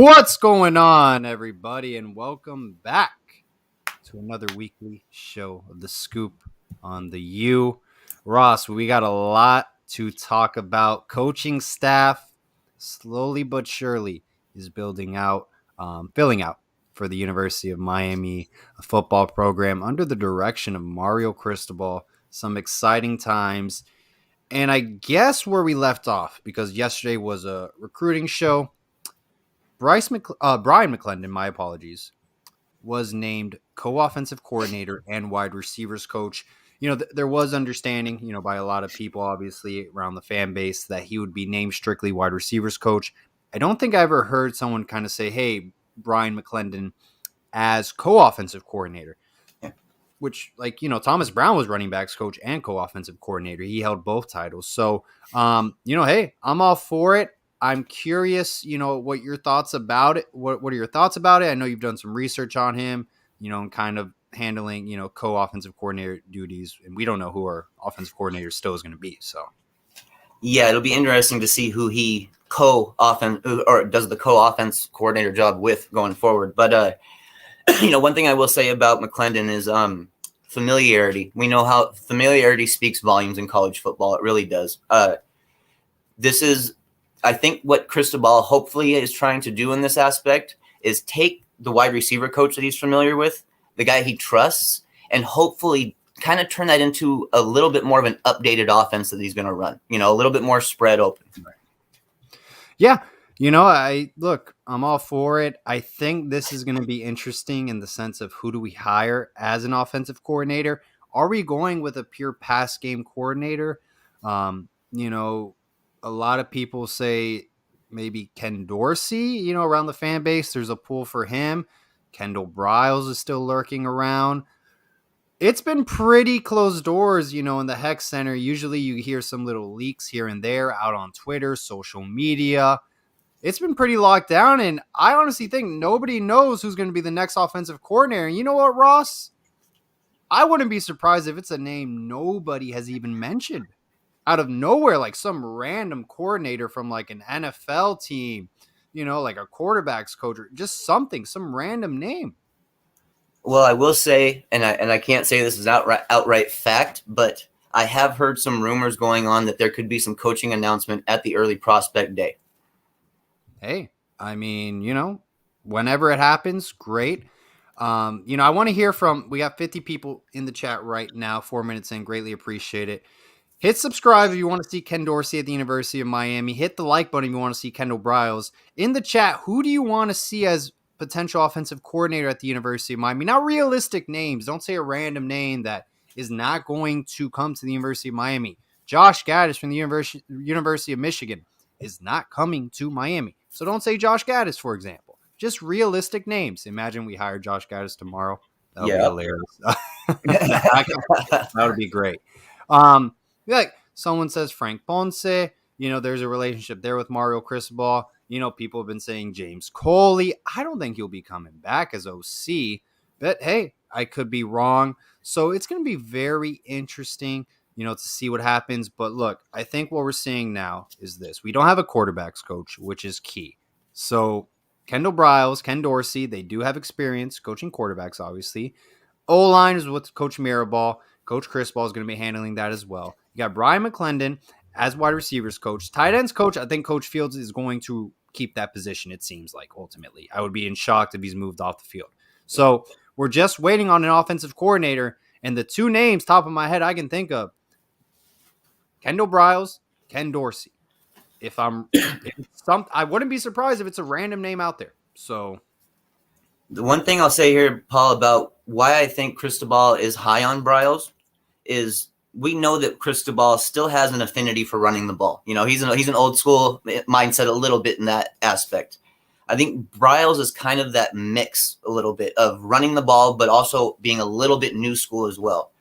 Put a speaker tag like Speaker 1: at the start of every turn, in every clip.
Speaker 1: What's going on, everybody, and welcome back to another weekly show of The Scoop on the U. Ross, we got a lot to talk about. Coaching staff, slowly but surely, is filling out for the University of Miami football program under the direction of Mario Cristobal. Some exciting times. And I guess where we left off, because yesterday was a recruiting show, Brian McClendon, my apologies, was named co-offensive coordinator and wide receivers coach. There was understanding, by a lot of people, obviously, around the fan base that he would be named strictly wide receivers coach. I don't think I ever heard someone kind of say, hey, Brian McClendon as co-offensive coordinator, which, Thomas Brown was running backs coach and co-offensive coordinator. He held both titles. So, hey, I'm all for it. I'm curious, what your thoughts about it. What are your thoughts about it? I know you've done some research on him, and kind of handling, co-offensive coordinator duties. And we don't know who our offensive coordinator still is going to be. So,
Speaker 2: yeah, it'll be interesting to see who he does the co-offense coordinator job with going forward. But, one thing I will say about McClendon is familiarity. We know how familiarity speaks volumes in college football. It really does. This is, I think, what Cristobal hopefully is trying to do in this aspect is take the wide receiver coach that he's familiar with, the guy he trusts, and hopefully kind of turn that into a little bit more of an updated offense that he's going to run, a little bit more spread open.
Speaker 1: Yeah. I'm all for it. I think this is going to be interesting in the sense of who do we hire as an offensive coordinator? Are we going with a pure pass game coordinator? A lot of people say maybe Ken Dorsey, around the fan base. There's a pull for him. Kendall Briles is still lurking around. It's been pretty closed doors, in the Heck Center. Usually you hear some little leaks here and there out on Twitter, social media. It's been pretty locked down, and I honestly think nobody knows who's going to be the next offensive coordinator. And you know what, Ross? I wouldn't be surprised if it's a name nobody has even mentioned. Out of nowhere, like some random coordinator from like an NFL team, like a quarterback's coach, or just some random name.
Speaker 2: Well, I will say, and I can't say this is outright fact, but I have heard some rumors going on that there could be some coaching announcement at the early prospect day.
Speaker 1: Hey, I mean, whenever it happens, great. I want to hear we got 50 people in the chat right now, 4 minutes in, greatly appreciate it. Hit subscribe if you want to see Ken Dorsey at the University of Miami. Hit the like button if you want to see Kendall Briles. In the chat, who do you want to see as potential offensive coordinator at the University of Miami? Not realistic names. Don't say a random name that is not going to come to the University of Miami. Josh Gaddis from the University of Michigan is not coming to Miami. So don't say Josh Gaddis, for example. Just realistic names. Imagine we hire Josh Gaddis tomorrow. That would be hilarious. That would be great. Like someone says Frank Ponce, there's a relationship there with Mario Cristobal. People have been saying James Coley. I don't think he'll be coming back as OC, but hey, I could be wrong. So it's going to be very interesting, to see what happens. But look, I think what we're seeing now is this. We don't have a quarterbacks coach, which is key. So Kendall Briles, Ken Dorsey, they do have experience coaching quarterbacks, obviously. O-line is with Coach Mirabal. Coach Cristobal is going to be handling that as well. You got Brian McClendon as wide receivers coach. Tight ends coach, I think Coach Fields is going to keep that position, it seems like, ultimately. I would be shocked if he's moved off the field. So we're just waiting on an offensive coordinator, and the two names, top of my head, I can think of, Kendall Briles, Ken Dorsey. I wouldn't be surprised if it's a random name out there. So
Speaker 2: the one thing I'll say here, Paul, about why I think Cristobal is high on Briles is we know that Cristobal still has an affinity for running the ball. He's an old school mindset a little bit in that aspect. I think Briles is kind of that mix a little bit of running the ball, but also being a little bit new school as well.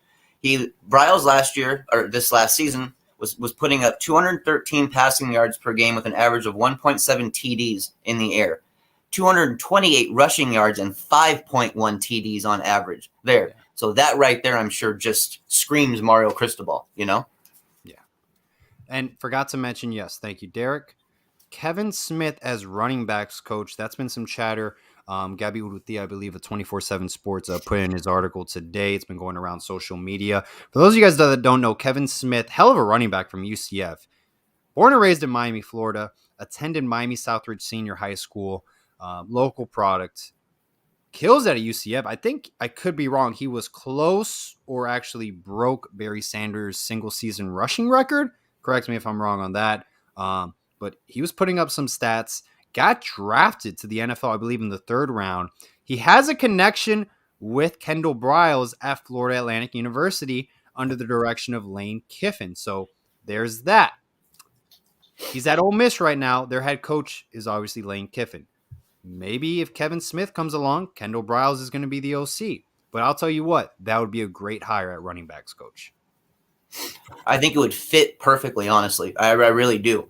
Speaker 2: Briles last year, or this last season, was putting up 213 passing yards per game with an average of 1.7 TDs in the air, 228 rushing yards and 5.1 TDs on average there. Yeah. So that right there, I'm sure, just screams Mario Cristobal,
Speaker 1: Yeah. And forgot to mention, yes, thank you, Derek. Kevin Smith as running backs coach. That's been some chatter. Gabby Urrutia, I believe, at 24/7 Sports put in his article today. It's been going around social media. For those of you guys that don't know, Kevin Smith, hell of a running back from UCF. Born and raised in Miami, Florida. Attended Miami Southridge Senior High School. Local product. Kills at a UCF. I think I could be wrong. He was close or actually broke Barry Sanders' single season rushing record. Correct me if I'm wrong on that. But he was putting up some stats. Got drafted to the NFL, I believe, in the 3rd round. He has a connection with Kendall Briles at Florida Atlantic University under the direction of Lane Kiffin. So there's that. He's at Ole Miss right now. Their head coach is obviously Lane Kiffin. Maybe if Kevin Smith comes along, Kendall Briles is going to be the OC. But I'll tell you what, that would be a great hire at running backs coach.
Speaker 2: I think it would fit perfectly, honestly. I really do.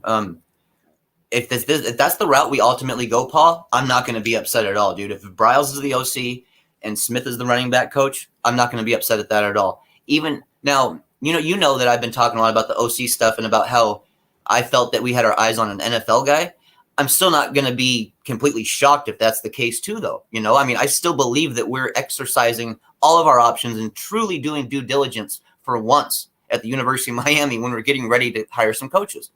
Speaker 2: If that's the route we ultimately go, Paul, I'm not going to be upset at all, dude. If Briles is the OC and Smith is the running back coach, I'm not going to be upset at that at all. Even now, you know that I've been talking a lot about the OC stuff and about how I felt that we had our eyes on an NFL guy. I'm still not going to be completely shocked if that's the case too, though. I still believe that we're exercising all of our options and truly doing due diligence for once at the University of Miami when we're getting ready to hire some coaches.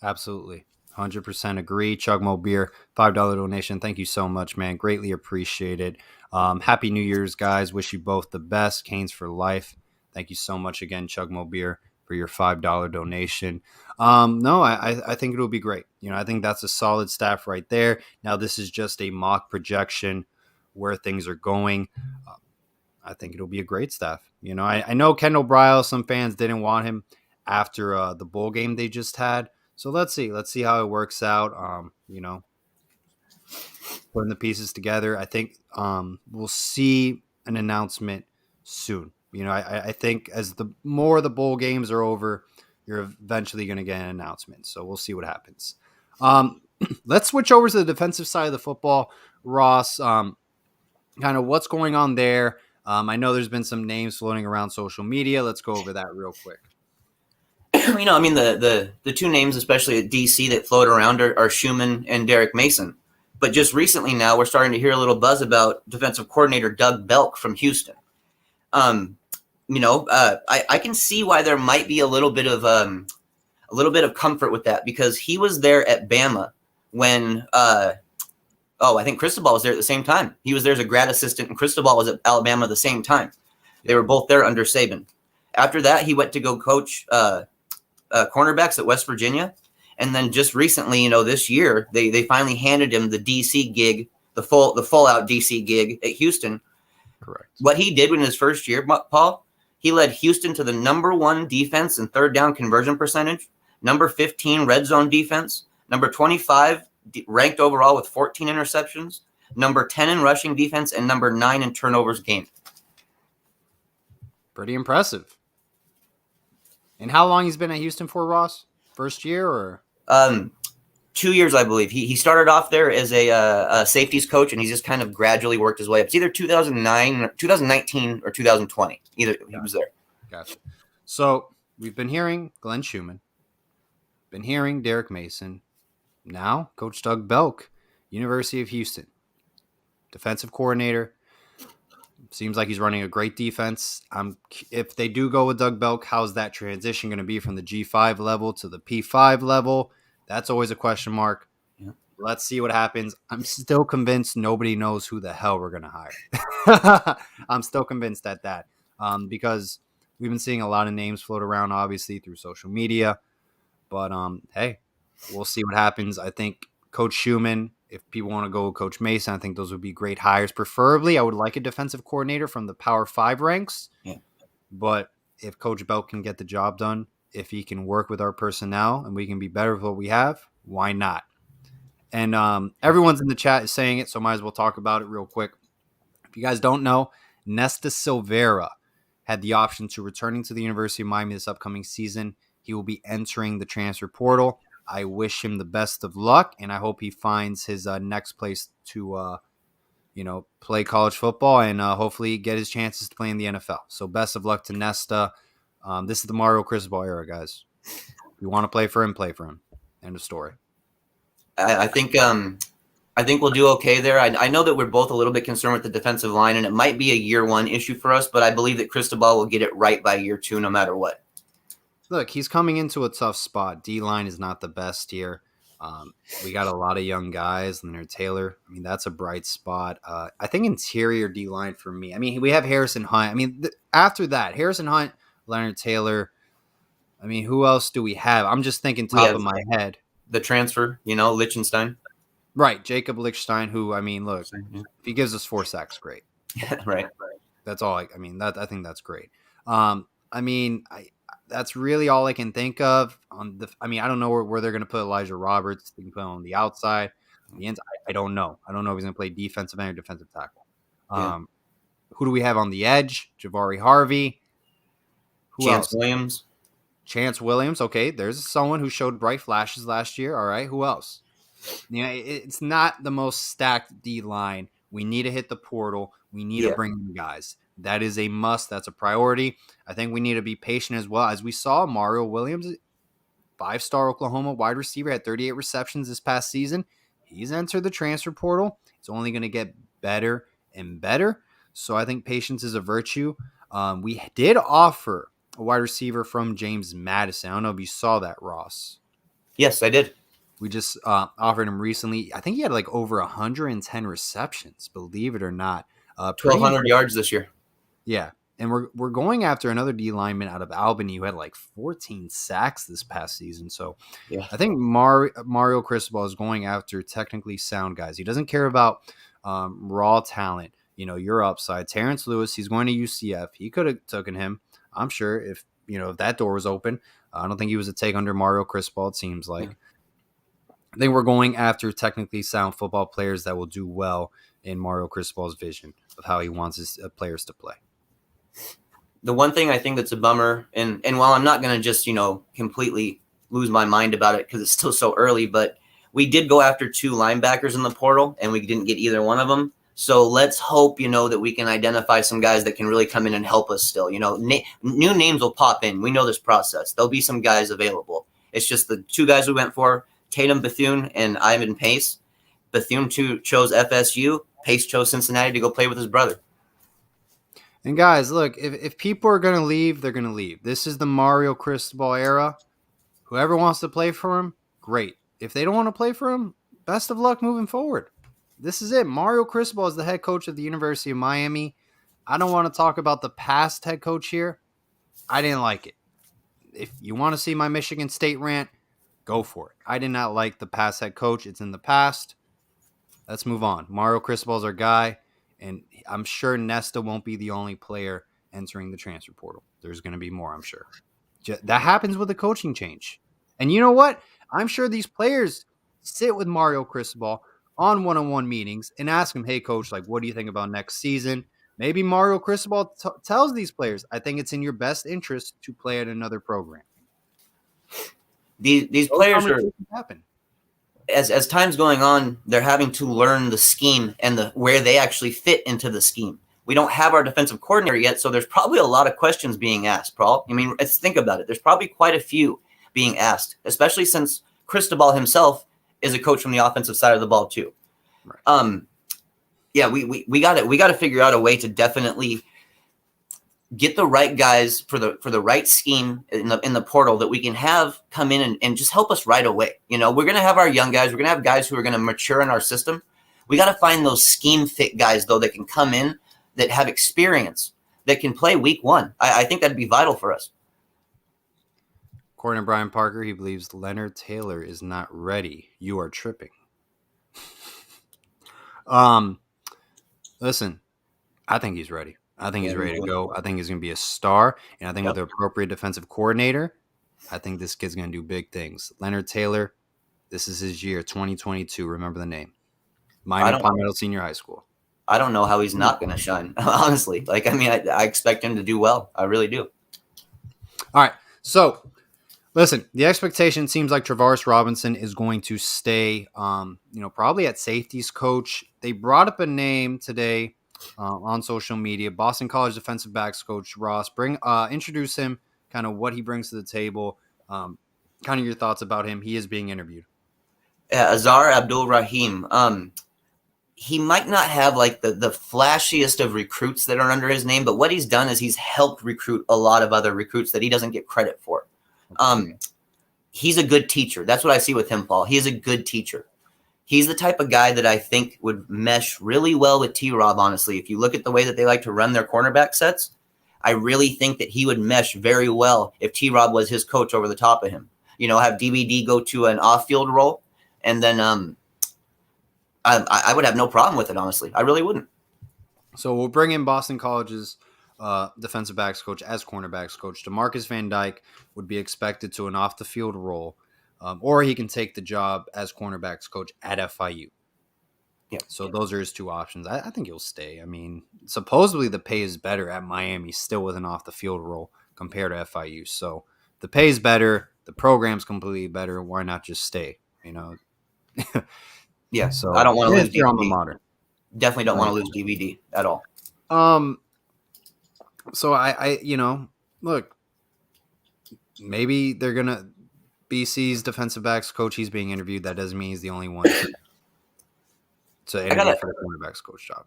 Speaker 1: Absolutely. 100% agree. Chugmo Beer, $5 donation. Thank you so much, man. Greatly appreciate it. Happy New Year's, guys. Wish you both the best. Canes for life. Thank you so much again, Chugmo Beer, for your $5 donation. No, I think it'll be great. I think that's a solid staff right there. Now, this is just a mock projection where things are going. I think it'll be a great staff. I know Kendall Briles, some fans didn't want him after the bowl game they just had. So let's see how it works out. Putting the pieces together. I think we'll see an announcement soon. I think as the more the bowl games are over, you're eventually going to get an announcement. So we'll see what happens. Let's switch over to the defensive side of the football, Ross. Kind of what's going on there. I know there's been some names floating around social media. Let's go over that real quick.
Speaker 2: The two names, especially at DC, that float around are Schumann and Derek Mason. But just recently now, we're starting to hear a little buzz about defensive coordinator Doug Belk from Houston. I can see why there might be a little bit of comfort with that, because he was there at Bama when I think Cristobal was there at the same time. He was there as a grad assistant, and Cristobal was at Alabama at the same time. They were both there under Saban. After that, he went to go coach cornerbacks at West Virginia. And then just recently, this year, they finally handed him the DC gig, the full out DC gig at Houston.
Speaker 1: Correct.
Speaker 2: What he did in his first year, Paul, he led Houston to the number 1 defense in third down conversion percentage, number 15 red zone defense, number 25 ranked overall with 14 interceptions, number 10 in rushing defense, and number 9 in turnovers gained.
Speaker 1: Pretty impressive. And how long he's been at Houston for, Ross? First year or?
Speaker 2: 2 years, I believe. He started off there as a safeties coach, and he's just kind of gradually worked his way up. It's either 2019 or 2020. Either gotcha. He was there.
Speaker 1: Gotcha. So we've been hearing Glenn Schumann, been hearing Derek Mason, now Coach Doug Belk, University of Houston, defensive coordinator. Seems like he's running a great defense. If they do go with Doug Belk, how's that transition going to be from the G5 level to the P5 level? That's always a question mark. Yeah. Let's see what happens. I'm still convinced nobody knows who the hell we're going to hire. I'm still convinced at that because we've been seeing a lot of names float around, obviously, through social media. But, hey, we'll see what happens. I think Coach Schumann, if people want to go with Coach Mason, I think those would be great hires. Preferably, I would like a defensive coordinator from the Power 5 ranks. Yeah. But if Coach Belk can get the job done, if he can work with our personnel and we can be better with what we have, why not? And everyone's in the chat is saying it, so might as well talk about it real quick. If you guys don't know, Nesta Silvera had the option to returning to the University of Miami this upcoming season. He will be entering the transfer portal. I wish him the best of luck, and I hope he finds his next place to, play college football and hopefully get his chances to play in the NFL. So best of luck to Nesta. This is the Mario Cristobal era, guys. If you want to play for him, play for him. End of story.
Speaker 2: I think we'll do okay there. I know that we're both a little bit concerned with the defensive line, and it might be a year one issue for us, but I believe that Cristobal will get it right by year two, no matter what.
Speaker 1: Look, he's coming into a tough spot. D line is not the best here. We got a lot of young guys. Leonard Taylor, I mean, that's a bright spot. I think interior D line for me. I mean, we have Harrison Hunt. I mean, after that, Harrison Hunt, Leonard Taylor. I mean, who else do we have? I'm just thinking
Speaker 2: We
Speaker 1: top
Speaker 2: have
Speaker 1: of my head.
Speaker 2: the transfer, Lichtenstein.
Speaker 1: Right, Jacob Lichstein, who, I mean, look,
Speaker 2: Yeah.
Speaker 1: if he gives us 4 sacks, great.
Speaker 2: Right.
Speaker 1: That's all. I mean, that I think that's great. I mean, that's really all I can think of on the. I mean, I don't know where they're going to put Elijah Roberts. They can put him on the outside, on the inside. I don't know. I don't know if he's going to play defensive end or defensive tackle.
Speaker 2: Yeah.
Speaker 1: Who do we have on the edge? Javari Harvey. Who
Speaker 2: Chance
Speaker 1: else?
Speaker 2: Williams.
Speaker 1: Chance Williams. Okay, there's someone who showed bright flashes last year. All right, who else? It's not the most stacked D line. We need to hit the portal. We need to
Speaker 2: Yeah.
Speaker 1: bring in guys. That is a must. That's a priority. I think we need to be patient as well. As we saw, Mario Williams, 5-star Oklahoma wide receiver, had 38 receptions this past season. He's entered the transfer portal. It's only going to get better and better. So I think patience is a virtue. We did offer a wide receiver from James Madison. I don't know if you saw that, Ross.
Speaker 2: Yes, I did.
Speaker 1: We just offered him recently. I think he had like over 110 receptions, believe it or not.
Speaker 2: 1,200 yards this year.
Speaker 1: Yeah. And we're going after another D lineman out of Albany who had like 14 sacks this past season. So
Speaker 2: Yeah.
Speaker 1: I think Mario Cristobal is going after technically sound guys. He doesn't care about raw talent. Your upside. Terrence Lewis, he's going to UCF. He could have taken him. I'm sure if that door was open. I don't think he was a take under Mario Cristobal, it seems like. Yeah. I think we're going after technically sound football players that will do well in Mario Cristobal's vision of how he wants his players to play.
Speaker 2: The one thing I think that's a bummer, and while I'm not going to just, completely lose my mind about it because it's still so early, but we did go after 2 linebackers in the portal, and we didn't get either one of them. So let's hope, that we can identify some guys that can really come in and help us still. New names will pop in. We know this process. There'll be some guys available. It's just the 2 guys we went for, Tatum Bethune and Ivan Pace. Bethune chose FSU. Pace chose Cincinnati to go play with his brother.
Speaker 1: And guys, look, if people are going to leave, they're going to leave. This is the Mario Cristobal era. Whoever wants to play for him, great. If they don't want to play for him, best of luck moving forward. This is it. Mario Cristobal is the head coach of the University of Miami. I don't want to talk about the past head coach here. I didn't like it. If you want to see my Michigan State rant, go for it. I did not like the past head coach. It's in the past. Let's move on. Mario Cristobal is our guy, and I'm sure Nesta won't be the only player entering the transfer portal. There's going to be more, I'm sure. That happens with a coaching change. And you know what? I'm sure these players sit with Mario Cristobal on one-on-one meetings and ask him, hey, coach, what do you think about next season? Maybe Mario Cristobal tells these players, I think it's in your best interest to play at another program.
Speaker 2: These players are
Speaker 1: happen.
Speaker 2: As time's going on, they're having to learn the scheme and where they actually fit into the scheme. We don't have our defensive coordinator yet, so there's probably a lot of questions being asked, Paul. I mean, let's think about it. There's probably quite a few being asked, especially since Cristobal himself is a coach from the offensive side of the ball too. Right. Yeah, we got to figure out a way to definitely get the right guys for the right scheme in the portal that we can have come in and just help us right away. We're going to have our young guys. We're going to have guys who are going to mature in our system. We got to find those scheme fit guys, though, that can come in, that have experience, that can play week 1. I think that'd be vital for us.
Speaker 1: According to Brian Parker, he believes Leonard Taylor is not ready. You are tripping. Listen, I think he's ready. I think he's ready to go. I think he's going to be a star. And I think with the appropriate defensive coordinator, I think this kid's going to do big things. Leonard Taylor, this is his year, 2022. Remember the name. Minor Palmetto Senior High School.
Speaker 2: I don't know how he's not going to shine, honestly. I expect him to do well. I really do.
Speaker 1: All right. So, listen, the expectation seems like Travaris Robinson is going to stay, probably at safeties coach. They brought up a name today on social media, Boston College defensive backs coach Ross. Introduce him, kind of what he brings to the table, kind of your thoughts about him. He is being interviewed.
Speaker 2: Azar Abdul Rahim. He might not have like the flashiest of recruits that are under his name, but what he's done is he's helped recruit a lot of other recruits that he doesn't get credit for. He's a good teacher. That's what I see with him, Paul. He is a good teacher. He's the type of guy that I think would mesh really well with T-Rob, honestly. If you look at the way that they like to run their cornerback sets, I really think that he would mesh very well if T-Rob was his coach over the top of him. You know, have DVD go to an off-field role, and then I would have no problem with it, honestly. I really wouldn't.
Speaker 1: So we'll bring in Boston College's defensive backs coach as cornerbacks coach. DeMarcus Van Dyke would be expected to an off-the-field role, or he can take the job as cornerbacks coach at FIU.
Speaker 2: Yeah.
Speaker 1: So those are his two options. I think he'll stay. I mean, supposedly the pay is better at Miami, still with an off-the-field role compared to FIU. So the pay is better. The program's completely better. Why not just stay? You know.
Speaker 2: Yeah.
Speaker 1: So
Speaker 2: I don't want to lose
Speaker 1: your alma
Speaker 2: DVD.
Speaker 1: mater.
Speaker 2: Definitely don't want to lose DVD at all.
Speaker 1: So I look, maybe they're gonna BC's defensive backs coach. He's being interviewed. That doesn't mean he's the only one to interview for the cornerbacks coach job.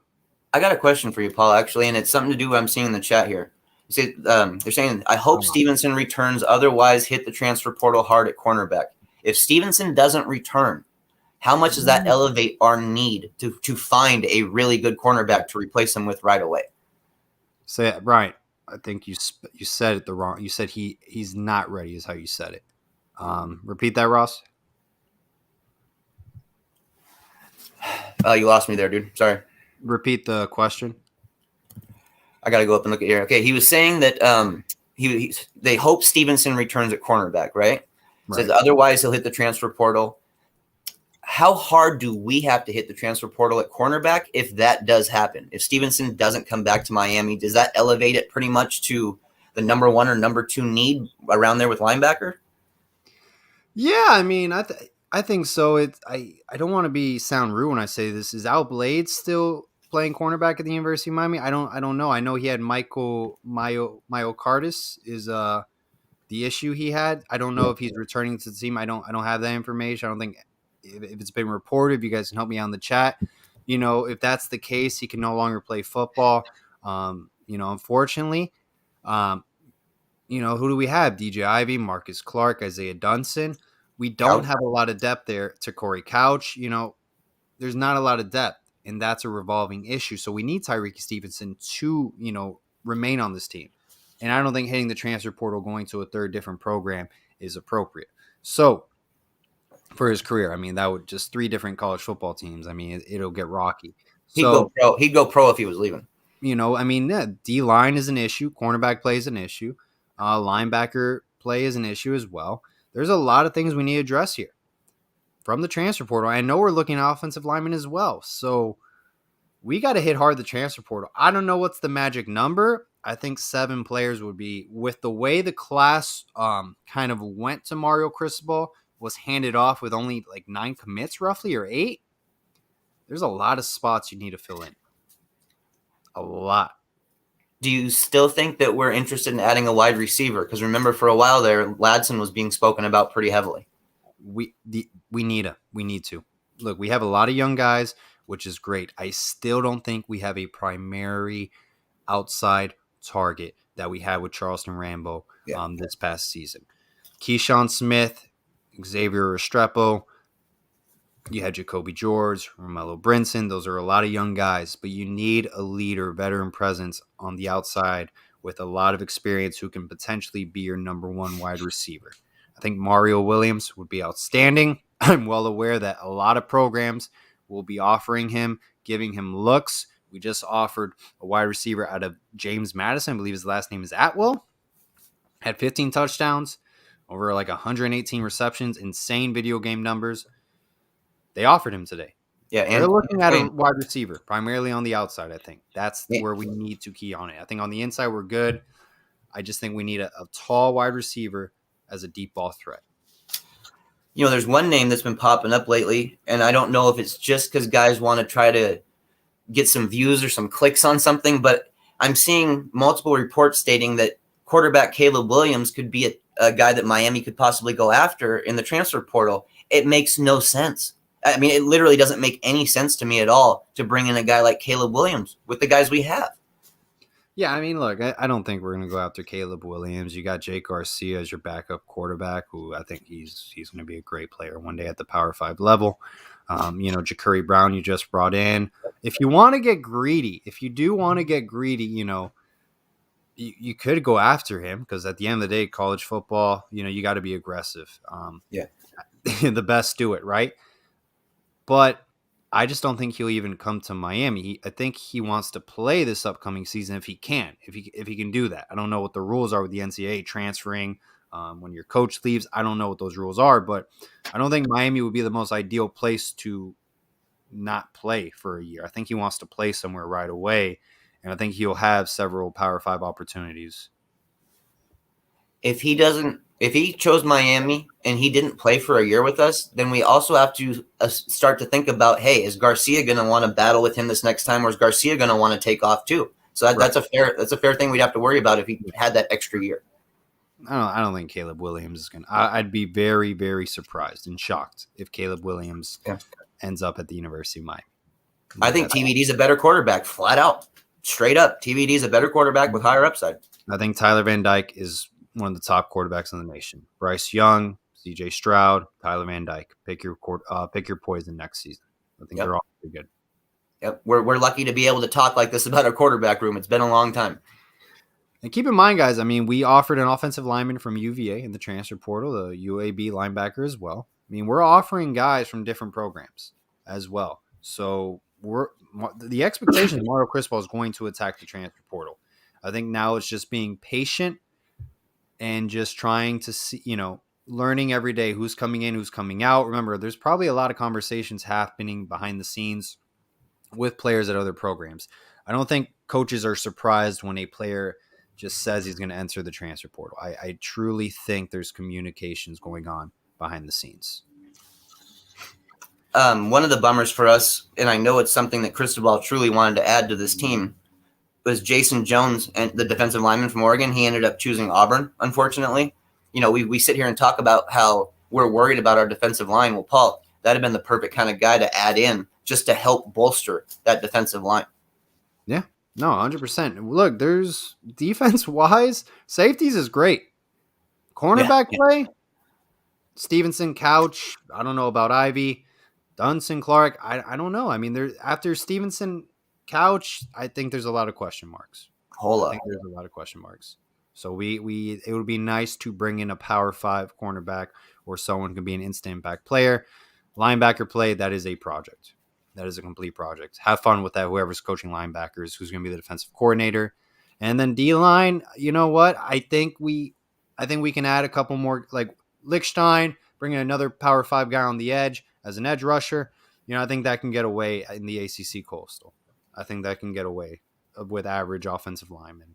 Speaker 2: I got a question for you, Paul, actually, and it's something to do with what I'm seeing in the chat here. You say, they're saying, I hope Stevenson returns, otherwise hit the transfer portal hard at cornerback. If Stevenson doesn't return, how much does that elevate our need to find a really good cornerback to replace him with right away?
Speaker 1: Say it right. I think you said it the wrong. You said he's not ready is how you said it. Repeat that, Ross.
Speaker 2: You lost me there, dude. Sorry.
Speaker 1: Repeat the question.
Speaker 2: I got to go up and look at here. Okay, he was saying that they hope Stevenson returns at cornerback, right? Says otherwise he'll hit the transfer portal. How hard do we have to hit the transfer portal at cornerback if that does happen? If Stevenson doesn't come back to Miami, does that elevate it pretty much to the number 1 or number 2 need around there with linebacker?
Speaker 1: Yeah, I mean, I think so. I don't want to sound rude when I say this. Is Al Blades still playing cornerback at the University of Miami? I don't know. I know he had Michael myocarditis is the issue he had. I don't know if he's returning to the team. I don't have that information. I don't think if it's been reported. If you guys can help me out in the chat, if that's the case, he can no longer play football. Unfortunately, who do we have? DJ Ivy, Marcus Clark, Isaiah Dunson. We don't have a lot of depth there to Corey Couch. There's not a lot of depth, and that's a revolving issue. So we need Tyreek Stevenson to, remain on this team. And I don't think hitting the transfer portal, going to a third different program is appropriate. So for his career, I mean, that would just 3 different college football teams. I mean, it'll get rocky.
Speaker 2: He'd go pro if he was leaving.
Speaker 1: D-line is an issue. Cornerback play is an issue. Linebacker play is an issue as well. There's a lot of things we need to address here from the transfer portal. I know we're looking at offensive linemen as well. So we got to hit hard the transfer portal. I don't know what's the magic number. I think 7 players would be, with the way the class kind of went to Mario Cristobal, was handed off with only like 9 commits roughly, or 8. There's a lot of spots you need to fill in. A lot.
Speaker 2: Do you still think that we're interested in adding a wide receiver? Because remember, for a while there, Ladson was being spoken about pretty heavily.
Speaker 1: We need to. Look, we have a lot of young guys, which is great. I still don't think we have a primary outside target that we had with Charleston Rambo this past season. Keyshawn Smith, Xavier Restrepo, you had Jacoby George, Romello Brinson. Those are a lot of young guys, but you need a leader, veteran presence on the outside with a lot of experience who can potentially be your number 1 wide receiver. I think Mario Williams would be outstanding. I'm well aware that a lot of programs will be offering him, giving him looks. We just offered a wide receiver out of James Madison. I believe his last name is Atwell. Had 15 touchdowns, over like 118 receptions, insane video game numbers. They offered him today. Yeah, and they're looking at a wide receiver, primarily on the outside, I think. That's where we need to key on it. I think on the inside, we're good. I just think we need a tall wide receiver as a deep ball threat.
Speaker 2: There's one name that's been popping up lately, and I don't know if it's just because guys want to try to get some views or some clicks on something, but I'm seeing multiple reports stating that quarterback Caleb Williams could be a guy that Miami could possibly go after in the transfer portal, it makes no sense. I mean, it literally doesn't make any sense to me at all to bring in a guy like Caleb Williams with the guys we have.
Speaker 1: Yeah, I mean, look, I don't think we're going to go after Caleb Williams. You got Jake Garcia as your backup quarterback, who I think he's going to be a great player one day at the Power 5 level. Ja'Curry Brown you just brought in. If you want to get greedy, if you do want to get greedy, you could go after him because at the end of the day, college football, you got to be aggressive.
Speaker 2: Yeah.
Speaker 1: The best do it, right? But I just don't think he'll even come to Miami. I think he wants to play this upcoming season if he can, if he can do that. I don't know what the rules are with the NCAA transferring when your coach leaves. I don't know what those rules are, but I don't think Miami would be the most ideal place to not play for a year. I think he wants to play somewhere right away, and I think he'll have several Power 5 opportunities.
Speaker 2: If he chose Miami and he didn't play for a year with us, then we also have to start to think about, hey, is Garcia going to want to battle with him this next time, or is Garcia going to want to take off too? So that's a fair thing we'd have to worry about if he had that extra year.
Speaker 1: I don't think Caleb Williams is going to. I'd be very, very surprised and shocked if Caleb Williams ends up at the University of Miami.
Speaker 2: I think TVD's a better quarterback, flat out, straight up. TVD's a better quarterback with higher upside.
Speaker 1: I think Tyler Van Dyke is one of the top quarterbacks in the nation. Bryce Young, CJ Stroud, Tyler Van Dyke. Pick your poison next season. I think they're all pretty good.
Speaker 2: Yep, we're lucky to be able to talk like this about our quarterback room. It's been a long time.
Speaker 1: And keep in mind, guys, I mean, we offered an offensive lineman from UVA in the transfer portal, the UAB linebacker as well. I mean, we're offering guys from different programs as well. So the expectation Mario Cristobal is going to attack the transfer portal. I think now it's just being patient and just trying to see, learning every day who's coming in, who's coming out. Remember, there's probably a lot of conversations happening behind the scenes with players at other programs. I don't think coaches are surprised when a player just says he's going to enter the transfer portal. I truly think there's communications going on behind the scenes.
Speaker 2: One of the bummers for us, and I know it's something that Cristobal truly wanted to add to this team, was Jason Jones, and the defensive lineman from Oregon. He ended up choosing Auburn, unfortunately. We sit here and talk about how we're worried about our defensive line. Well, Paul, that'd have been the perfect kind of guy to add in just to help bolster that defensive line.
Speaker 1: Yeah, no, 100%. Look, there's defense-wise, safeties is great. Cornerback play, Stevenson, Couch, I don't know about Ivy. Dunson, Clark, I don't know. I mean, after Stevenson, Couch, I think there's a lot of question marks. I think there's a lot of question marks. So it would be nice to bring in a Power 5 cornerback or someone who can be an instant impact player. Linebacker play, that is a project. That is a complete project. Have fun with that, whoever's coaching linebackers, who's going to be the defensive coordinator. And then D-line, you know what? I think we can add a couple more, like Lichtstein, bring in another Power 5 guy on the edge as an edge rusher. I think that can get away in the ACC Coastal. I think that can get away with average offensive linemen.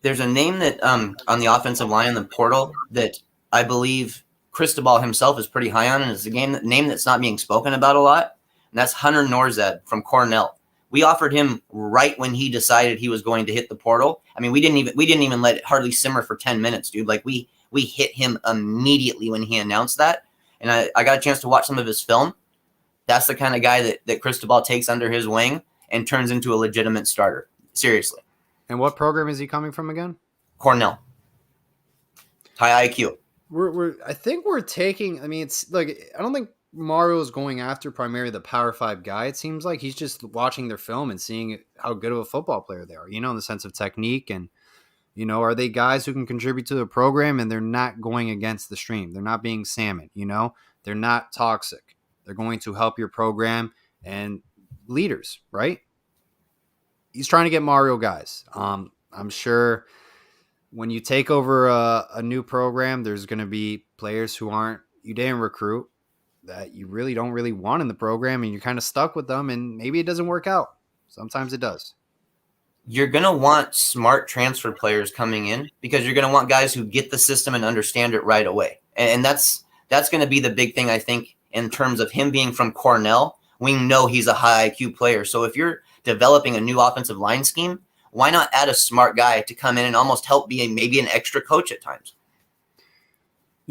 Speaker 2: There's a name that on the offensive line in the portal that I believe Cristobal himself is pretty high on, and it's a name that's not being spoken about a lot, and that's Hunter Norzad from Cornell. We offered him right when he decided he was going to hit the portal. I mean, we didn't even let it hardly simmer for 10 minutes, dude. Like we hit him immediately when he announced that, and I got a chance to watch some of his film. That's the kind of guy that Cristobal takes under his wing and turns into a legitimate starter. Seriously.
Speaker 1: And what program is he coming from again?
Speaker 2: Cornell. High IQ.
Speaker 1: I think we're taking. I mean, it's like I don't think Mario is going after primarily the Power 5 guy. It seems like he's just watching their film and seeing how good of a football player they are. In the sense of technique and are they guys who can contribute to the program and they're not going against the stream. They're not being salmon. They're not toxic. They're going to help your program and leaders, right? He's trying to get Mario guys. I'm sure when you take over a new program, there's going to be players who you didn't recruit that you really don't really want in the program, and you're kind of stuck with them, and maybe it doesn't work out. Sometimes it does.
Speaker 2: You're going to want smart transfer players coming in because you're going to want guys who get the system and understand it right away. And that's going to be the big thing, I think, in terms of him being from Cornell. We know he's a high IQ player. So if you're developing a new offensive line scheme, why not add a smart guy to come in and almost help be maybe an extra coach at times?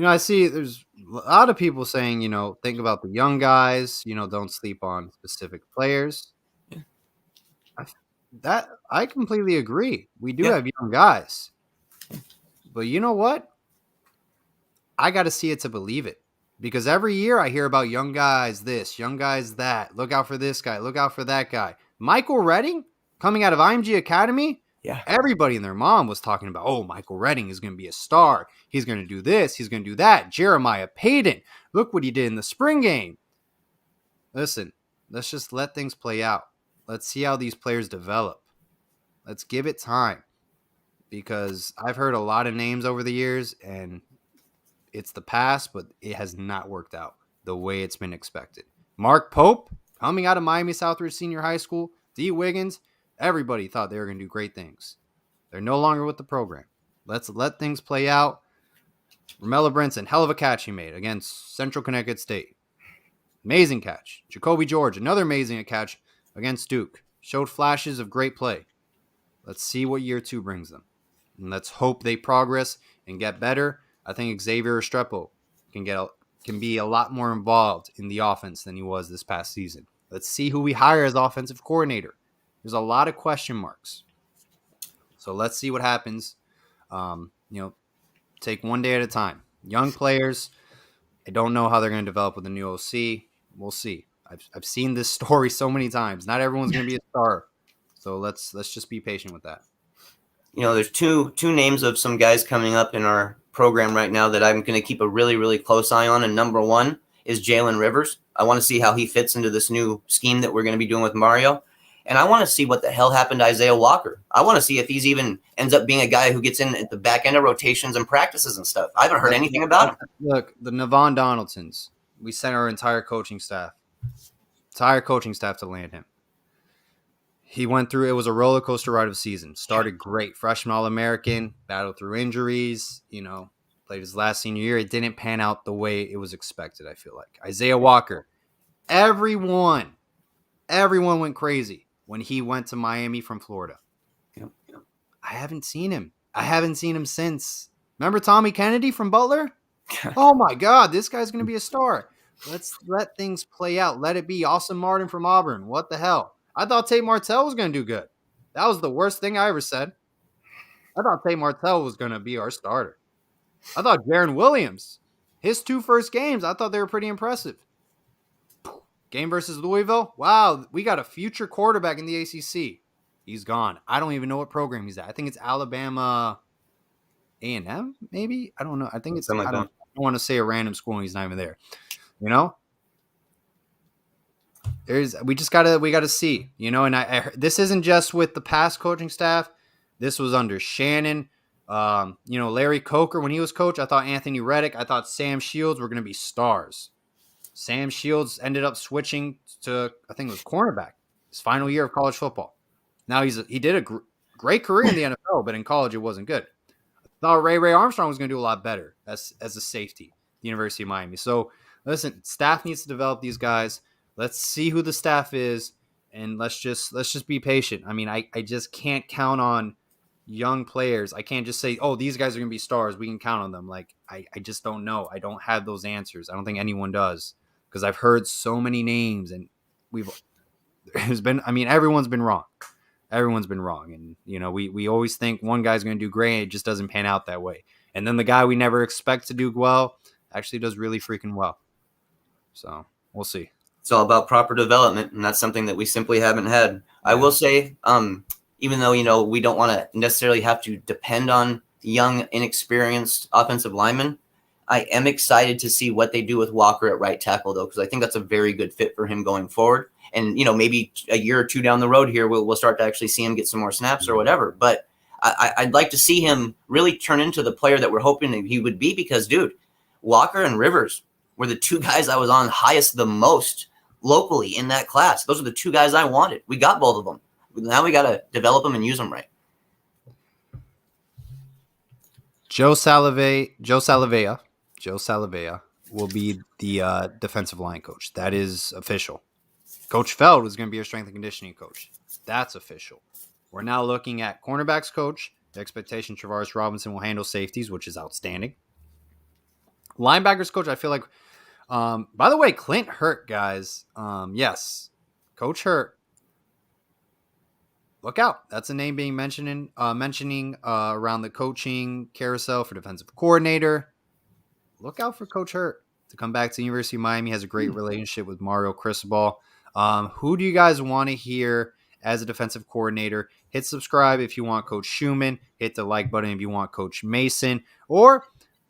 Speaker 1: I see there's a lot of people saying, think about the young guys, don't sleep on specific players. I, that I completely agree. We do
Speaker 2: Yeah.
Speaker 1: have young guys, but you know what? I got to see it to believe it because every year I hear about young guys this, young guys that. Look out for this guy. Look out for that guy. Michael Redding coming out of IMG Academy.
Speaker 2: Yeah.
Speaker 1: Everybody and their mom was talking about, oh, Michael Redding is going to be a star. He's going to do this. He's going to do that. Jeremiah Payton. Look what he did in the spring game. Listen, let's just let things play out. Let's see how these players develop. Let's give it time because I've heard a lot of names over the years and it's the past, but it has not worked out the way it's been expected. Mark Pope, coming out of Miami Southridge Senior High School, D. Wiggins, everybody thought they were going to do great things. They're no longer with the program. Let's let things play out. Romello Brinson, hell of a catch he made against Central Connecticut State. Amazing catch. Jacoby George, another amazing catch against Duke. Showed flashes of great play. Let's see what year 2 brings them. And let's hope they progress and get better. I think Xavier Restrepo can be a lot more involved in the offense than he was this past season. Let's see who we hire as offensive coordinator. There's a lot of question marks. So let's see what happens. Take one day at a time. Young players, I don't know how they're going to develop with the new OC. We'll see. I've seen this story so many times. Not everyone's going to be a star. So let's just be patient with that.
Speaker 2: There's two names of some guys coming up in our program right now that I'm going to keep a really, really close eye on. And number one is Jalen Rivers. I want to see how he fits into this new scheme that we're going to be doing with Mario. And I want to see what the hell happened to Isaiah Walker. I want to see if he's even ends up being a guy who gets in at the back end of rotations and practices and stuff. I haven't heard anything about him.
Speaker 1: Look, the Navon Donaldsons, we sent our entire coaching staff to land him. He went through, it was a roller coaster ride of a season. Started great. Freshman All-American, battled through injuries, played his last senior year. It didn't pan out the way it was expected, I feel like. Isaiah Walker, everyone went crazy when he went to Miami from Florida.
Speaker 2: Yep.
Speaker 1: I haven't seen him. I haven't seen him since. Remember Tommy Kennedy from Butler? Oh my God, this guy's going to be a star. Let's let things play out. Let it be. Austin Martin from Auburn. What the hell? I thought Tate Martell was going to do good. That was the worst thing I ever said. I thought Tate Martell was going to be our starter. I thought Jaron Williams, his 2 first games, I thought they were pretty impressive. Game versus Louisville. Wow, we got a future quarterback in the ACC. He's gone. I don't even know what program he's at. I think it's Alabama A&M, maybe? I don't know. I think it's, I don't want to say a random school and he's not even there. We gotta see, and this isn't just with the past coaching staff. This was under Shannon. Larry Coker, when he was coach, I thought Anthony Reddick, I thought Sam Shields were going to be stars. Sam Shields ended up switching to, I think it was cornerback, his final year of college football. Now he did a great career in the NFL, but in college it wasn't good. I thought Ray Armstrong was going to do a lot better as a safety at the University of Miami. So listen, staff needs to develop these guys. Let's see who the staff is, and let's just be patient. I mean, I just can't count on young players. I can't just say, oh, these guys are going to be stars. We can count on them. Like, I just don't know. I don't have those answers. I don't think anyone does because I've heard so many names, and everyone's been wrong. Everyone's been wrong. And, we always think one guy's going to do great. It just doesn't pan out that way. And then the guy we never expect to do well actually does really freaking well. So we'll see.
Speaker 2: It's all about proper development, and that's something that we simply haven't had. Yeah. I will say, even though, we don't want to necessarily have to depend on young, inexperienced offensive linemen, I am excited to see what they do with Walker at right tackle, though, because I think that's a very good fit for him going forward. And, maybe a year or two down the road here, we'll start to actually see him get some more snaps or whatever. But I'd like to see him really turn into the player that we're hoping that he would be because, dude, Walker and Rivers were the 2 guys I was on highest the most locally in that class. Those are the 2 guys I wanted. We got both of them. Now we got to develop them and use them right.
Speaker 1: Joe Salavea will be the defensive line coach. That is official. Coach Feld was going to be our strength and conditioning coach. That's official. We're now looking at cornerbacks coach. The expectation Travaris Robinson will handle safeties, which is outstanding. Linebackers coach, I feel like. By the way, Clint Hurt, guys. Yes, Coach Hurt. Look out! That's a name being mentioning around the coaching carousel for defensive coordinator. Look out for Coach Hurt to come back to the University of Miami. Has a great relationship with Mario Cristobal. Who do you guys want to hear as a defensive coordinator? Hit subscribe if you want Coach Schumann. Hit the like button if you want Coach Mason. Or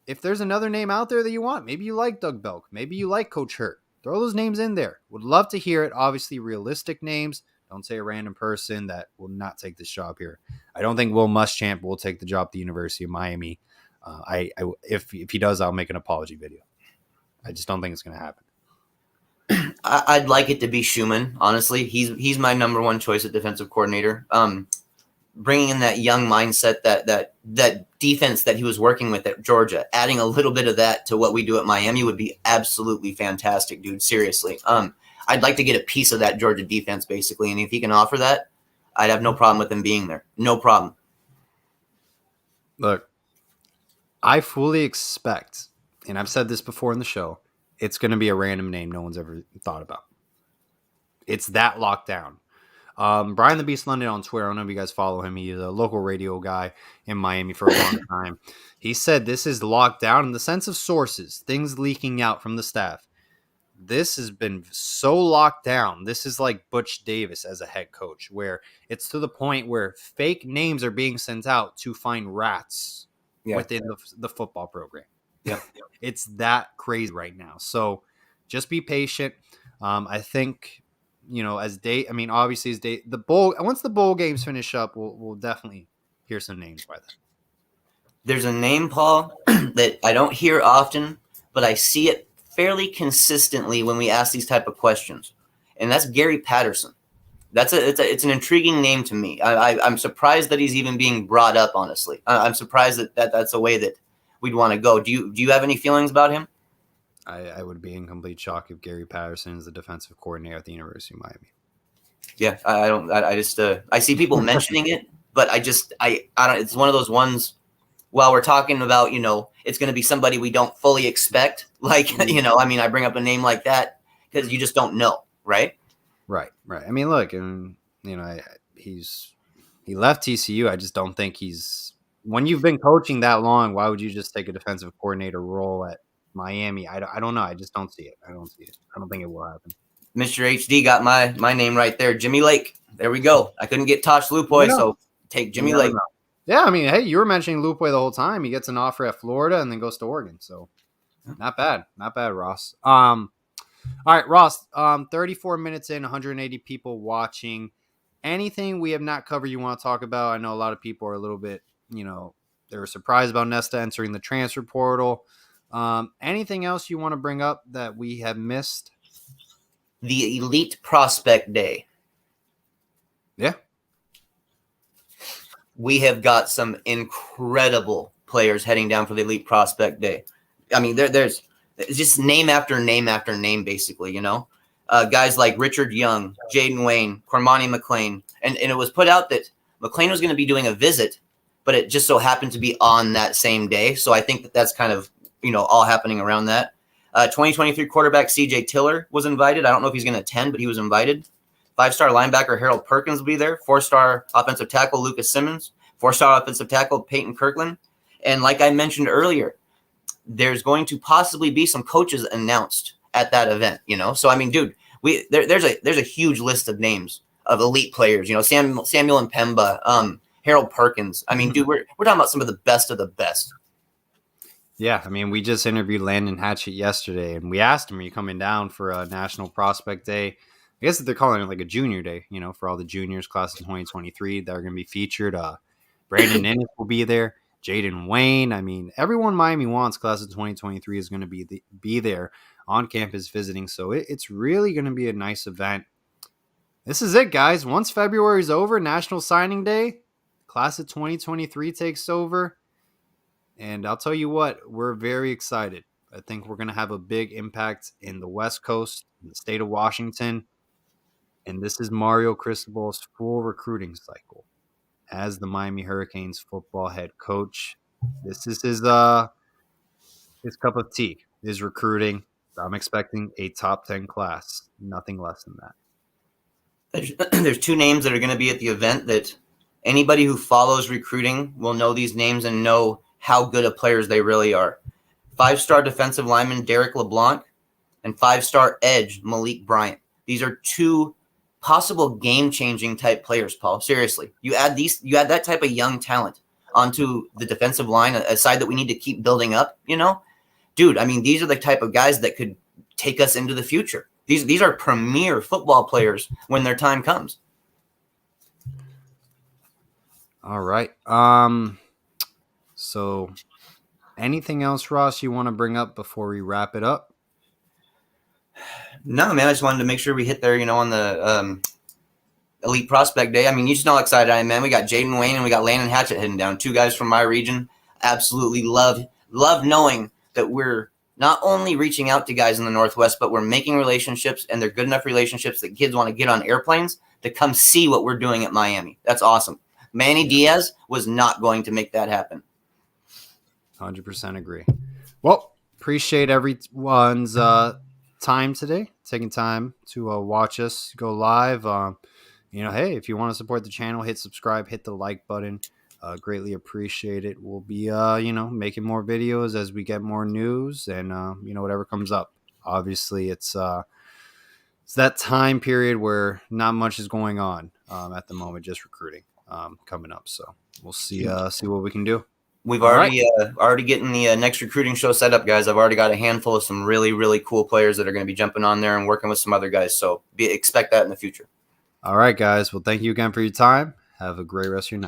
Speaker 1: if there's another name out there that you want, maybe you like Doug Belk. Maybe you like Coach Hurt. Throw those names in there. Would love to hear it. Obviously, realistic names. Don't say a random person that will not take this job here. I don't think Will Muschamp will take the job at the University of Miami. If he does, I'll make an apology video. I just don't think it's going to happen.
Speaker 2: I'd like it to be Schumann. Honestly, he's my number one choice at defensive coordinator. Bringing in that young mindset, that defense that he was working with at Georgia, adding a little bit of that to what we do at Miami would be absolutely fantastic, dude. Seriously, I'd like to get a piece of that Georgia defense, basically, and if he can offer that, I'd have no problem with him being there. No problem.
Speaker 1: Look, I fully expect, and I've said this before in the show, it's going to be a random name no one's ever thought about. It's that locked down. Brian the Beast London on Twitter, I don't know if you guys follow him. He's a local radio guy in Miami for a long time. He said this is locked down in the sense of sources, things leaking out from the staff. This has been so locked down. This is like Butch Davis as a head coach, where it's to the point where fake names are being sent out to find rats within the football program.
Speaker 2: Yeah.
Speaker 1: It's that crazy right now. So just be patient. I think, obviously once the bowl games finish up, we'll definitely hear some names by then.
Speaker 2: There's a name, Paul, that I don't hear often, but I see it fairly consistently when we ask these type of questions, and that's Gary Patterson. It's an intriguing name to me. I'm surprised that he's even being brought up. Honestly, I'm surprised that that's a way that we'd want to go. Do you have any feelings about him?
Speaker 1: I would be in complete shock if Gary Patterson is the defensive coordinator at the University of Miami.
Speaker 2: Yeah, I don't. I just I see people mentioning it, but I don't. It's one of those ones. While we're talking about, it's going to be somebody we don't fully expect. Like, I bring up a name like that because you just don't know, right?
Speaker 1: Right. I mean, look, and he left TCU. I just don't think when you've been coaching that long, why would you just take a defensive coordinator role at Miami? I don't know. I just don't see it. I don't see it. I don't think it will happen.
Speaker 2: Mr. HD got my name right there. Jimmy Lake. There we go. I couldn't get Tosh Lupoy, so take Jimmy Lake.
Speaker 1: Yeah, I mean, hey, you were mentioning Lupoy the whole time. He gets an offer at Florida and then goes to Oregon. So not bad, Ross. All right, Ross. 34 minutes in, 180 people watching. Anything we have not covered you want to talk about? I know a lot of people are a little bit, they were surprised about Nesta entering the transfer portal. Anything else you want to bring up that we have missed?
Speaker 2: The Elite Prospect Day.
Speaker 1: Yeah.
Speaker 2: We have got some incredible players heading down for the Elite Prospect Day. I mean, there's just name after name after name, basically, guys like Richard Young, Jaden Wayne, Cormani McLean. And it was put out that McLean was going to be doing a visit, but it just so happened to be on that same day. So I think that's kind of, all happening around that. 2023 quarterback CJ Tiller was invited. I don't know if he's going to attend, but he was invited. 5-star linebacker Harold Perkins will be there. 4-star offensive tackle Lucas Simmons. 4-star offensive tackle Peyton Kirkland. And like I mentioned earlier, there's going to possibly be some coaches announced at that event. So I mean, dude, there's a huge list of names of elite players. Samuel Mpemba, Harold Perkins. I mean, dude, we're talking about some of the best of the best.
Speaker 1: Yeah, I mean, we just interviewed Landon Hatchett yesterday, and we asked him, "Are you coming down for a National Prospect Day?" I guess they're calling it like a junior day, for all the juniors, class of 2023 that are going to be featured. Brandon Ennis will be there. Jaden Wayne. I mean, everyone Miami wants class of 2023 is going to be there on campus visiting. So it's really going to be a nice event. This is it, guys. Once February is over, National Signing Day, class of 2023 takes over. And I'll tell you what, we're very excited. I think we're going to have a big impact in the West Coast, in the state of Washington. And this is Mario Cristobal's full recruiting cycle as the Miami Hurricanes football head coach. This is his His cup of tea is recruiting. I'm expecting a top 10 class, nothing less than that.
Speaker 2: There's two names that are going to be at the event that anybody who follows recruiting will know these names and know how good of players they really are. 5-star defensive lineman Derek LeBlanc and 5-star edge Malik Bryant. These are two possible game-changing type players, Paul. Seriously, you add that type of young talent onto the defensive line, a side that we need to keep building up. Dude. I mean, these are the type of guys that could take us into the future. These are premier football players when their time comes.
Speaker 1: All right. So anything else, Ross, you want to bring up before we wrap it up?
Speaker 2: No, man, I just wanted to make sure we hit there, on the Elite Prospect Day. I mean, you just know how excited I am, man. We got Jaden Wayne and we got Landon Hatchett heading down. Two guys from my region. Absolutely love knowing that we're not only reaching out to guys in the Northwest, but we're making relationships, and they're good enough relationships that kids want to get on airplanes to come see what we're doing at Miami. That's awesome. Manny Diaz was not going to make that happen.
Speaker 1: 100% agree. Well, appreciate everyone's time today, taking time to watch us go live. Hey, if you want to support the channel, hit subscribe, hit the like button. Greatly appreciate it. We'll be, making more videos as we get more news and, whatever comes up. Obviously, it's that time period where not much is going on at the moment, just recruiting coming up. So we'll see what we can do.
Speaker 2: We've already getting the next recruiting show set up, guys. I've already got a handful of some really, really cool players that are going to be jumping on there and working with some other guys. So expect that in the future.
Speaker 1: All right, guys. Well, thank you again for your time. Have a great rest of your night.